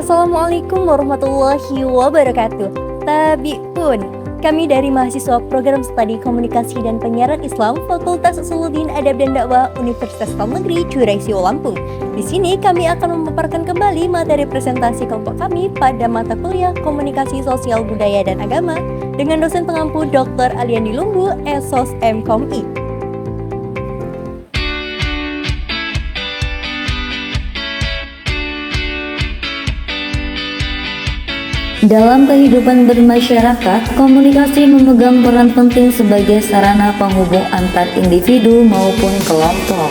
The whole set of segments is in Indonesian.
Assalamualaikum warahmatullahi wabarakatuh. Tabi'un, kami dari mahasiswa program studi komunikasi dan penyiaran Islam Fakultas Usuluddin Adab dan Dakwah Universitas Islam Negeri Curaysio Lampung. Di sini kami akan memaparkan kembali materi presentasi kelompok kami pada mata kuliah Komunikasi Sosial Budaya dan Agama dengan dosen pengampu Dr. Aliandi Lumbu, Esos MKOMI. Dalam kehidupan bermasyarakat, komunikasi memegang peran penting sebagai sarana penghubung antar individu maupun kelompok.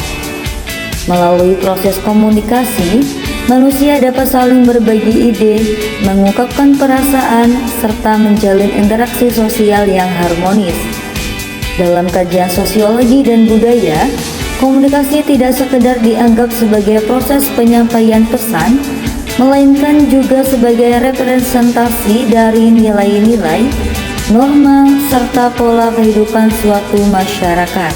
Melalui proses komunikasi, manusia dapat saling berbagi ide, mengungkapkan perasaan, serta menjalin interaksi sosial yang harmonis. Dalam kajian sosiologi dan budaya, komunikasi tidak sekedar dianggap sebagai proses penyampaian pesan, melainkan juga sebagai representasi dari nilai-nilai, norma, serta pola kehidupan suatu masyarakat.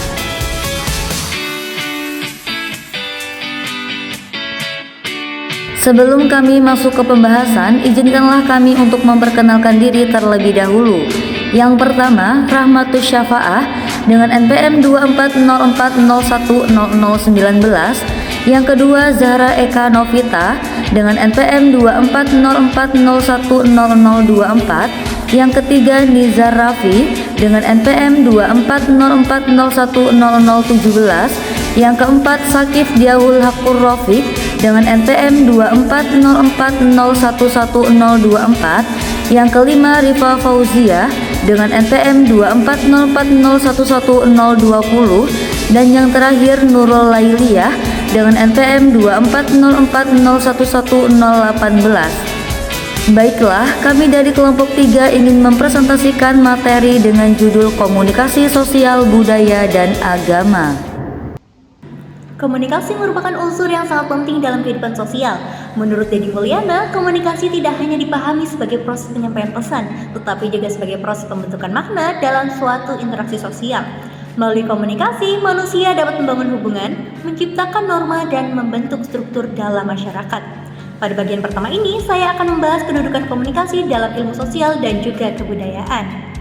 Sebelum kami masuk ke pembahasan, izinkanlah kami untuk memperkenalkan diri terlebih dahulu. Yang pertama, Rahmatus Syafa'ah dengan NPM 2404010019. Yang kedua, Zahra Eka Novita dengan NPM 2404010024. Yang ketiga, Nizar Raffi dengan NPM 2404010017. Yang keempat, Sakif Diahul Hakur Rafiq dengan NPM 2404011024. Yang kelima, Rifa Fauzia dengan NPM 2404011020. Dan yang terakhir, Nurul Lailiyah dengan NPM 2404011018. Baiklah, kami dari kelompok 3 ingin mempresentasikan materi dengan judul Komunikasi Sosial Budaya dan Agama. Komunikasi merupakan unsur yang sangat penting dalam kehidupan sosial. Menurut Deddy Mulyana, komunikasi tidak hanya dipahami sebagai proses penyampaian pesan, tetapi juga sebagai proses pembentukan makna dalam suatu interaksi sosial. Melalui komunikasi, manusia dapat membangun hubungan, menciptakan norma, dan membentuk struktur dalam masyarakat. Pada bagian pertama ini, saya akan membahas kedudukan komunikasi dalam ilmu sosial dan juga kebudayaan.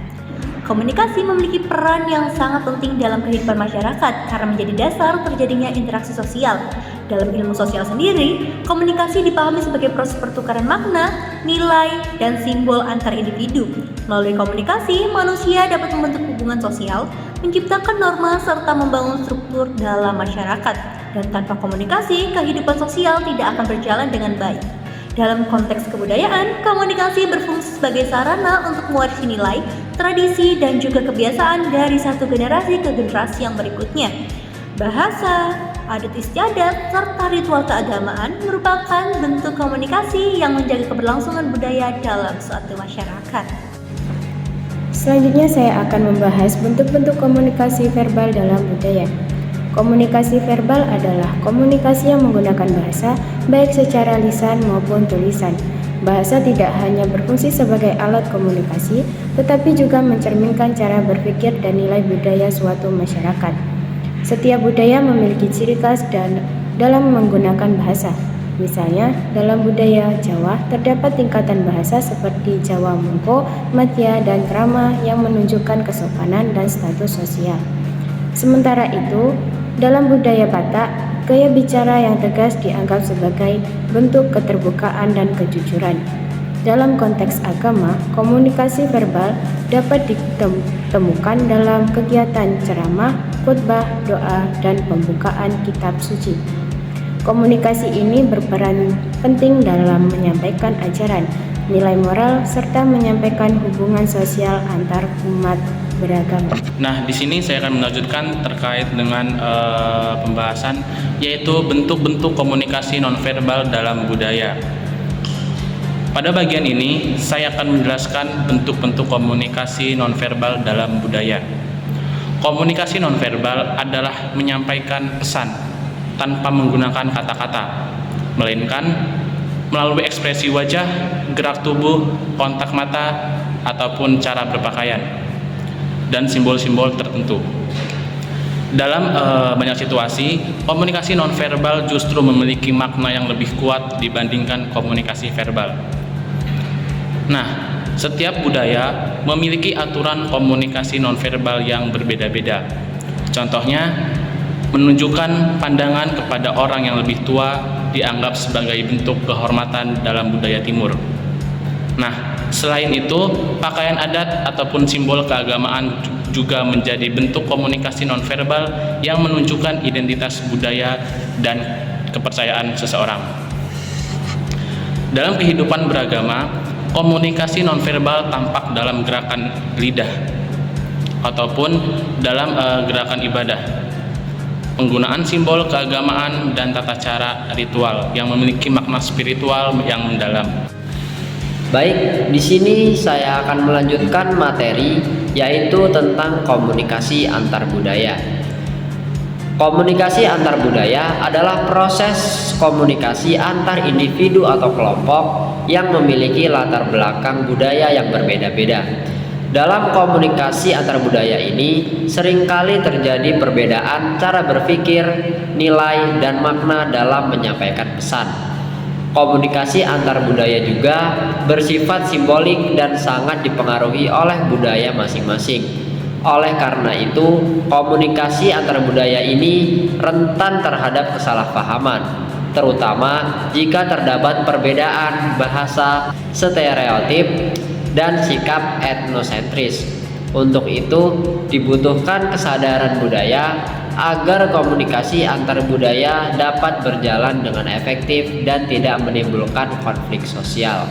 Komunikasi memiliki peran yang sangat penting dalam kehidupan masyarakat karena menjadi dasar terjadinya interaksi sosial. Dalam ilmu sosial sendiri, komunikasi dipahami sebagai proses pertukaran makna, nilai, dan simbol antar individu. Melalui komunikasi, manusia dapat membentuk hubungan sosial, menciptakan norma, serta membangun struktur dalam masyarakat. Dan tanpa komunikasi, kehidupan sosial tidak akan berjalan dengan baik. Dalam konteks kebudayaan, komunikasi berfungsi sebagai sarana untuk mewarisi nilai, tradisi, dan juga kebiasaan dari satu generasi ke generasi yang berikutnya. Bahasa, adat istiadat, serta ritual keagamaan merupakan bentuk komunikasi yang menjaga keberlangsungan budaya dalam suatu masyarakat. Selanjutnya saya akan membahas bentuk-bentuk komunikasi verbal dalam budaya. Komunikasi verbal adalah komunikasi yang menggunakan bahasa, baik secara lisan maupun tulisan. Bahasa tidak hanya berfungsi sebagai alat komunikasi, tetapi juga mencerminkan cara berpikir dan nilai budaya suatu masyarakat. Setiap budaya memiliki ciri khas dan dalam menggunakan bahasa. Misalnya, dalam budaya Jawa terdapat tingkatan bahasa seperti Jawa Mungko, Matya, dan Krama yang menunjukkan kesopanan dan status sosial. Sementara itu, dalam budaya Batak, gaya bicara yang tegas dianggap sebagai bentuk keterbukaan dan kejujuran. Dalam konteks agama, komunikasi verbal dapat ditemukan dalam kegiatan ceramah, khutbah, doa, dan pembukaan kitab suci. Komunikasi ini berperan penting dalam menyampaikan ajaran, nilai moral, serta menyampaikan hubungan sosial antar umat beragama. Nah, di sini saya akan melanjutkan terkait dengan pembahasan yaitu bentuk-bentuk komunikasi nonverbal dalam budaya. Pada bagian ini, saya akan menjelaskan bentuk-bentuk komunikasi nonverbal dalam budaya. Komunikasi nonverbal adalah menyampaikan pesan tanpa menggunakan kata-kata, melainkan melalui ekspresi wajah, gerak tubuh, kontak mata, ataupun cara berpakaian, dan simbol-simbol tertentu. Dalam banyak situasi, komunikasi nonverbal justru memiliki makna yang lebih kuat dibandingkan komunikasi verbal. Nah, setiap budaya memiliki aturan komunikasi nonverbal yang berbeda-beda. Contohnya, menunjukkan pandangan kepada orang yang lebih tua dianggap sebagai bentuk kehormatan dalam budaya Timur. Nah, selain itu, pakaian adat ataupun simbol keagamaan juga menjadi bentuk komunikasi nonverbal yang menunjukkan identitas budaya dan kepercayaan seseorang. Dalam kehidupan beragama, komunikasi nonverbal tampak dalam gerakan lidah ataupun dalam gerakan ibadah, penggunaan simbol keagamaan dan tata cara ritual yang memiliki makna spiritual yang mendalam. Baik, di sini saya akan melanjutkan materi yaitu tentang komunikasi antar budaya. Komunikasi antar budaya adalah proses komunikasi antar individu atau kelompok yang memiliki latar belakang budaya yang berbeda-beda. Dalam komunikasi antar budaya ini seringkali terjadi perbedaan cara berpikir, nilai, dan makna dalam menyampaikan pesan. Komunikasi antar budaya juga bersifat simbolik dan sangat dipengaruhi oleh budaya masing-masing. Oleh karena itu, komunikasi antar budaya ini rentan terhadap kesalahpahaman, terutama jika terdapat perbedaan bahasa, stereotip, dan sikap etnosentris. Untuk itu, dibutuhkan kesadaran budaya agar komunikasi antar budaya dapat berjalan dengan efektif dan tidak menimbulkan konflik sosial.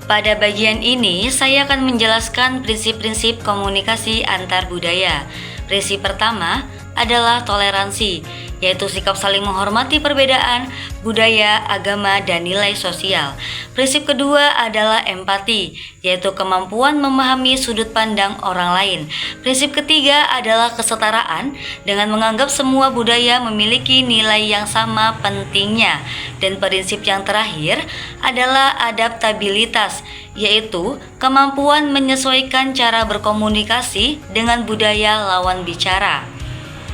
Pada bagian ini, saya akan menjelaskan prinsip-prinsip komunikasi antar budaya. Prinsip pertama adalah toleransi, yaitu sikap saling menghormati perbedaan budaya, agama, dan nilai sosial. Prinsip kedua adalah empati, yaitu kemampuan memahami sudut pandang orang lain. Prinsip ketiga adalah kesetaraan, dengan menganggap semua budaya memiliki nilai yang sama pentingnya. Dan prinsip yang terakhir adalah adaptabilitas, yaitu kemampuan menyesuaikan cara berkomunikasi dengan budaya lawan bicara.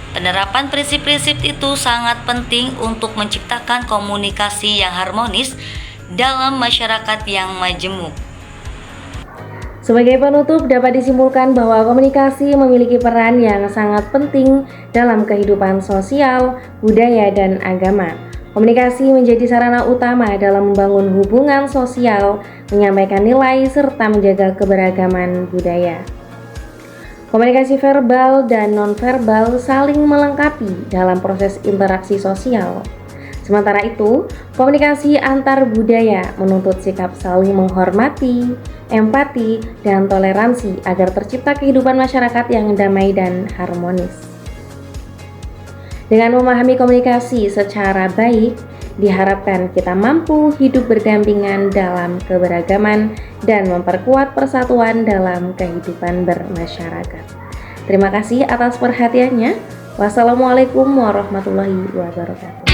Penerapan prinsip-prinsip itu sangat penting untuk menciptakan komunikasi yang harmonis dalam masyarakat yang majemuk. Sebagai penutup, dapat disimpulkan bahwa komunikasi memiliki peran yang sangat penting dalam kehidupan sosial, budaya, dan agama. Komunikasi menjadi sarana utama dalam membangun hubungan sosial, menyampaikan nilai, serta menjaga keberagaman budaya. Komunikasi verbal dan nonverbal saling melengkapi dalam proses interaksi sosial. Sementara itu, komunikasi antar budaya menuntut sikap saling menghormati, empati, dan toleransi agar tercipta kehidupan masyarakat yang damai dan harmonis. Dengan memahami komunikasi secara baik, diharapkan kita mampu hidup berdampingan dalam keberagaman dan memperkuat persatuan dalam kehidupan bermasyarakat. Terima kasih atas perhatiannya. Wassalamualaikum warahmatullahi wabarakatuh.